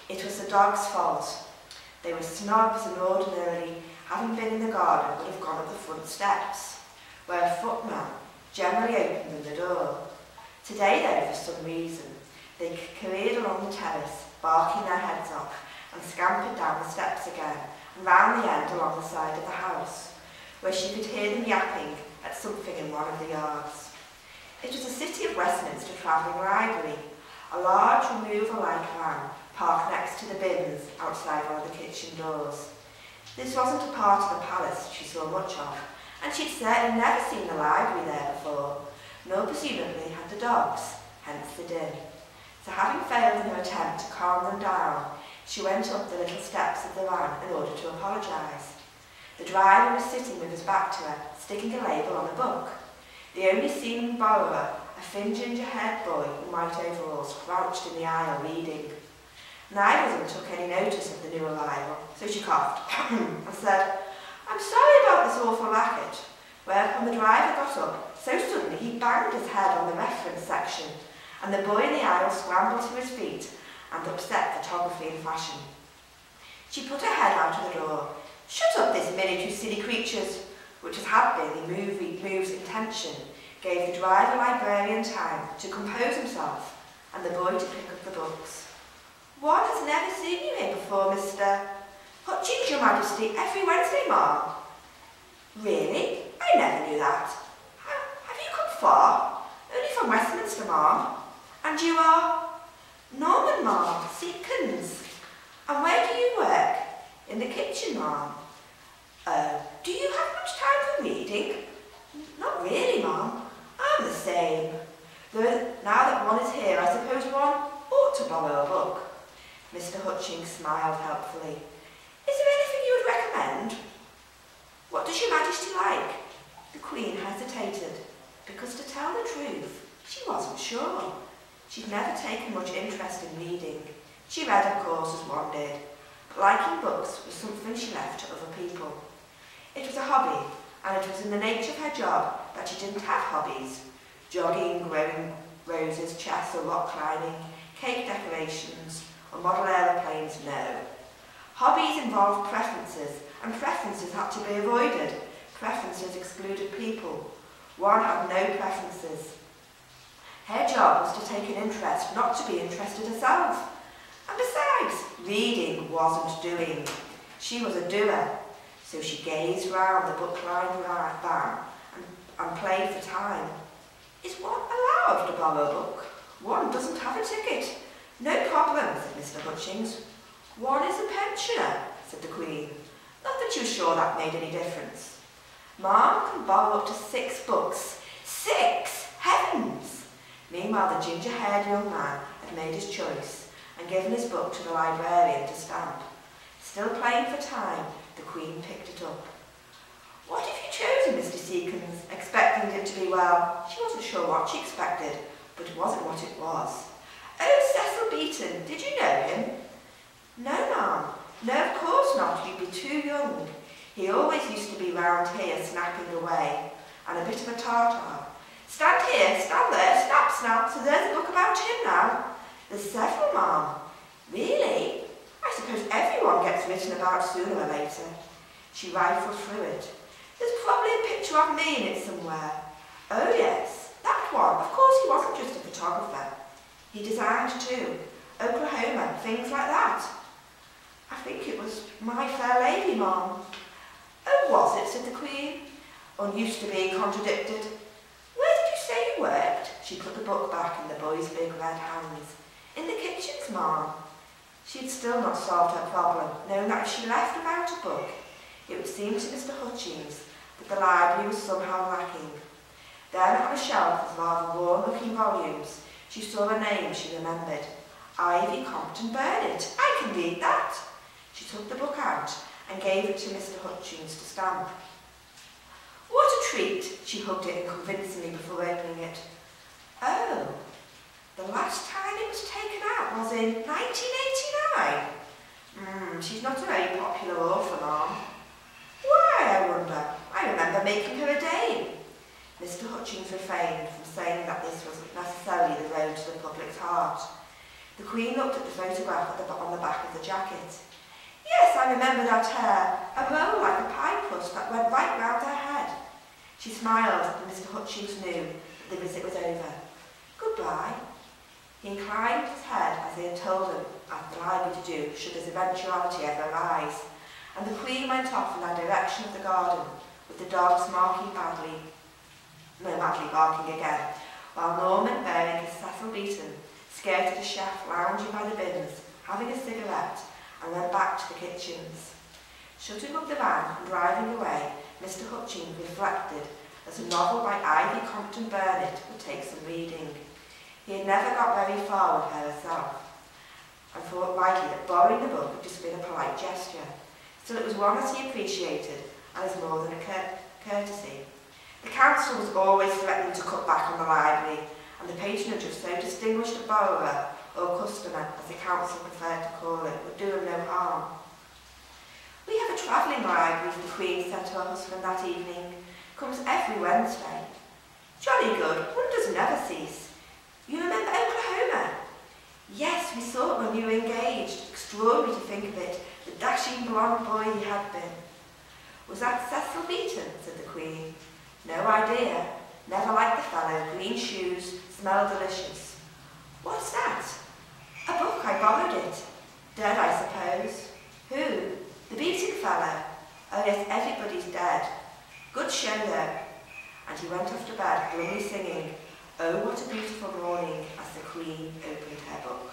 It was the dogs' fault. They were snobs and ordinarily, having been in the garden, would have gone up the front steps, where a footman generally opened them the door. Today, though, for some reason, they careered along the terrace, barking their heads off, and scampered down the steps again, and round the end along the side of the house, where she could hear them yapping at something in one of the yards. It was the City of Westminster Travelling Library, a large remover-like van parked next to the bins outside one of the kitchen doors. This wasn't a part of the palace she saw much of, and she'd certainly never seen the library there before, nor presumably had the dogs, hence the din. So having failed in her attempt to calm them down, she went up the little steps of the van in order to apologise. The driver was sitting with his back to her, sticking a label on a book. The only seen borrower, a thin ginger-haired boy in white overalls, crouched in the aisle reading. Neither of them took any notice of the new arrival, so she coughed and said, "I'm sorry about this awful racket," whereupon the driver got up so suddenly he banged his head on the reference section, and the boy in the aisle scrambled to his feet and upset photography in fashion. She put her head out of the door. "Shut up this minute, you silly creatures," which was had been the move's intention, gave the driver librarian time to compose himself and the boy to pick up the books. "One has never seen you here before, Mr. Hutchings, Your Majesty, every Wednesday, ma'am." "Really? I never knew that. Have you come far?" "Only from Westminster, ma'am." "And you are?" "Norman, ma'am, Seekins." "And where do you work?" "In the kitchen, ma'am." "Do you have much time for reading?" "Not really, ma'am. I'm the same. Though now that one is here, I suppose one ought to borrow a book." Mr. Hutchings smiled helpfully. "Is there anything you would recommend?" "What does Your Majesty like?" The Queen hesitated, because to tell the truth, she wasn't sure. She'd never taken much interest in reading. She read, of course, as one did, but liking books was something she left to other people. It was a hobby, and it was in the nature of her job that she didn't have hobbies. Jogging, growing roses, chess or rock climbing, cake decorations, or model aeroplanes, no. Hobbies involved preferences, and preferences had to be avoided. Preferences excluded people. One had no preferences. Her job was to take an interest, not to be interested herself. And besides, reading wasn't doing. She was a doer. So she gazed round the book-lined van and played for time. "Is one allowed to borrow a book?" "One doesn't have a ticket." "No problem," said Mr. Hutchings. "One is a pensioner," said the Queen. Not that she was sure that made any difference. "Ma'am can borrow up to 6 books. 6! Heavens!" Meanwhile, the ginger-haired young man had made his choice and given his book to the librarian to stamp. Still playing for time, the Queen picked it up. "What have you chosen, Mr. Seekins?" expecting it to be, well, she wasn't sure what she expected, but it wasn't what it was. "Oh, Cecil Beaton, did you know him?" "No, ma'am. No, of course not. You'd be too young. He always used to be round here snapping away, and a bit of a tartar. Stand here, stand there, snap, snap, so there's a book about him now." "There's several, ma'am." "Really? I suppose everyone gets written about sooner or later." She rifled through it. "There's probably a picture of me in it somewhere." "Oh yes, that one. Of course he wasn't just a photographer. He designed too. Oklahoma, things like that." "I think it was My Fair Lady, ma'am." "Oh, was it?" said the Queen, unused to being contradicted. "Where did you say you worked?" She put the book back in the boy's big red hands. "In the kitchens, ma'am." She had still not solved her problem, knowing that if she left without a book, it would seem to Mr. Hutchings that the library was somehow lacking. Then on a shelf with rather worn-looking volumes, she saw a name she remembered. Ivy Compton Bennett. "I can read that." She took the book out and gave it to Mr. Hutchings to stamp. "What a treat!" She hugged it convincingly before opening it. "Oh, the last time it was taken out was in 1989. She's not a very popular author, ma'am." "Why, I wonder? I remember making her a dame." Mr. Hutchings refrained from saying that this wasn't necessarily the road to the public's heart. The Queen looked at the photograph on the back of the jacket. Yes, I remember that hair, a mole like a pie crust that went right round her head. She smiled, and Mr. Hutchings knew that the visit was over. Goodbye. He inclined his head as they had told him at the library to do should this eventuality ever arise, and the Queen went off in the direction of the garden, with the dogs madly barking again, while Norman, bearing his Cecil Beaton, skirted a chef lounging by the bins, having a cigarette, and went back to the kitchens. Shutting up the van and driving away, Mr. Hutchings reflected that a novel by Ivy Compton Bennett would take some reading. He had never got very far with her herself, and thought rightly that borrowing the book had just been a polite gesture. Still, it was one that he appreciated, and as more than a courtesy. The council was always threatening to cut back on the library, and the patronage of so distinguished a borrower, or customer, as the council preferred to call it, would do him no harm. We have a travelling library, the Queen said to her husband that evening. Comes every Wednesday. Jolly good, wonders never cease. You remember Oklahoma? Yes, we saw it when you were engaged. Extraordinary to think of it, the dashing blonde boy he had been. Was that Cecil Beaton? Said the Queen. No idea. Never liked the fellow. Green shoes, smell delicious. What's that? A book, I borrowed it. Dead, I suppose. Who? The Beaton fellow. Oh yes, everybody's dead. Good show though. And he went off to bed, glumly singing, Oh, what a beautiful morning, as the Queen opened her book.